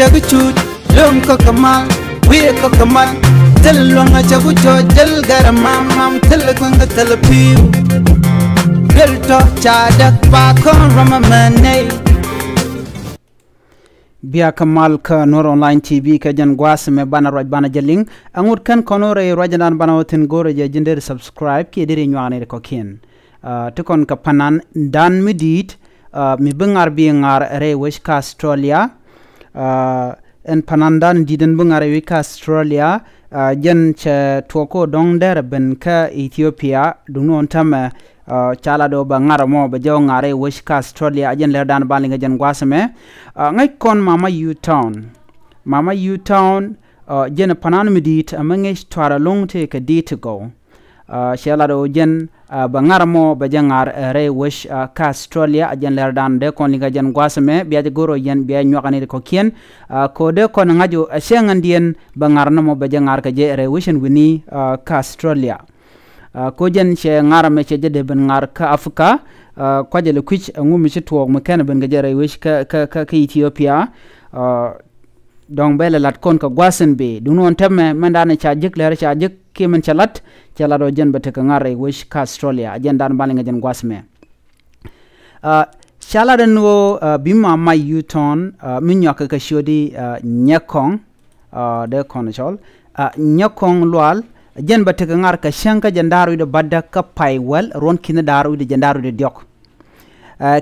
chaguchut lum ko kamal we ko kamal tel longa chagucho jel garamam mam tel kwanga tel piu bel to chadak pa kon ramamane biya kamal ka Nuer online tv ka jan gwas me bana roj bana jeling angut kan konore rojanan bana wotin gore je jinder subscribe ki dire nywane ko ken to kon ka panan dan midit mi bengar bi ngar re weshka Australia en panandan diden bengar weshka Australia jen che toko dong der ben ka Ethiopia dunon tama chala do ba ngara mo ba jaw ngare weshka Australia jen le dan balinga jen gwasame ngai kon mama u town jen panan midit amange twara long te ka dit go chala do jen ba ngara mo ba jangar re wesh ka Australia jen le dan de kon linga jen gwasame biya de goro yen biya nyokani ko kien ko de kon ngajo sengandien ba ngarna mo ba jangar ka je re wishen wini ka Australia ko jen che ngara me che de ben ngar ka Afrika ko je le kwich ngumi che to mo kan ben gajere wish ka Ethiopia dong bele lat kon ka gwasen be dunon temme mandane cha jik le cha jik ki men chalat chala do jen bete ka ngare wish ka Australia jen dan balinga jen gwasme chala den wo bima ma yuton min yoka ka shodi nyakong de kon chol nyakong lwal jen bate ka ngar ka shanka jandaru de badda ka paywal ron kina daru de jandaru de diok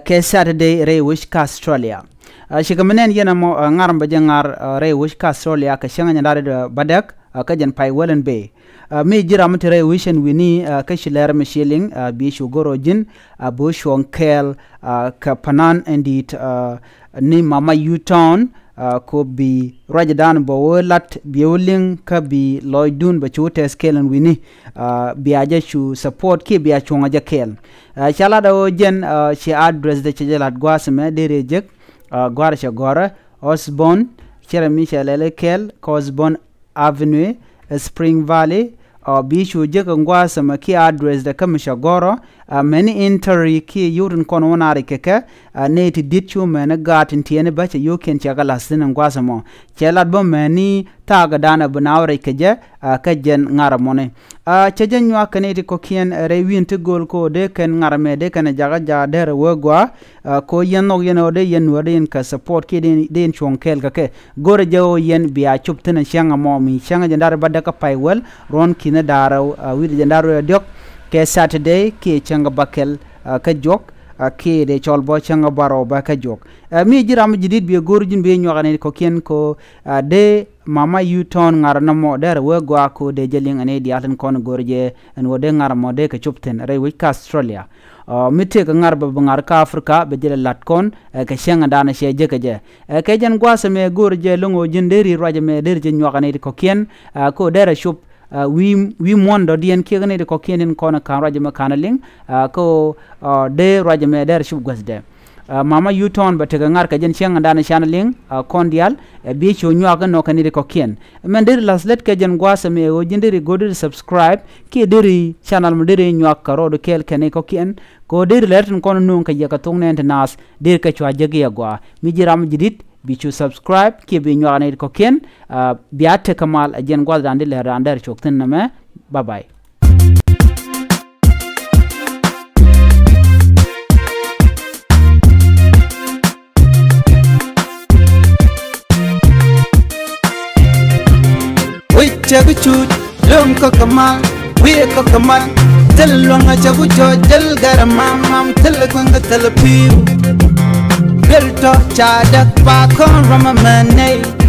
ke Saturday re wish ka Australia shikamenen yena mo ngar ba jangar re wish ka Australia ka shanga jandaru de badak ka jan paywal en be me jira mate re wishen wini ka shiler me shilling bi shugoro jin bo shonkel ka panan endit ni mama U-town ko bi rajadan bo lat biolin ka bi loydun ba chote skelen wini bi aja chu support ki bi achonga jakel chala da jen she address de chejelat gwasme de rejek gwar cha gora Osborne chere Michel kel Osborne Avenue Spring Valley bi chu je gwasme ki address de kamisha goro many entry ki yurun kon wonari keke neti ditchu mena gatin tiene bache yoken chagala sin gwasmo chelat bo meni taga dana banawre keje kajen ngaramone chejen nywa kaneti ko kien rewin to gol ko de ken ngarame de kan jaga ja der wogwa ko yenno de yen wadin ka support ki den chonkel kake gore jawo yen biya chuptena shanga mo mi shanga jandar badda ka paywel ron kina daraw wi jandaro diok ke Saturday ke changa bakel ka jok ke de cholbo changa baro ba ka jok mi jiram jidid bi gorjin be nyogane ko ken ko de mama U-town ngar na mo der we gwa ko de jeling ane di atan kon gorje en wode ngar mo de ka chupten re wi ka Australia mitte ka ngar ba ngar ka Afrika be jele lat kon ka shenga dana she je ka je ke jen gwa se me gorje lungo jinderi roje me der je nyogane ko ken ko der chup we mondo dien kegane de ko kenen kono kan raje makanaling ko de raje me der shub gasde mama U-town ba tega ngar ka jen shenga dana chanaling kondial bi cho nyuaga no kanide ko ken men der laslet ka jen gwasa me o jindiri godir subscribe ki deri channel mo deri nyuak ka rodo kel kene ko ken ko der letten kono non ka yaka tongne nas der ka chwa jege gwa mi jiram jidit bichu subscribe ki bi nyuane ko ken biate kamal ajen gwal dande le rander chokten name bye bye chaguchut lum ko kamal we ko kamal tel longa chagucho jel garamam mam tel kwanga tel piu bel to chadak pa kon ramamane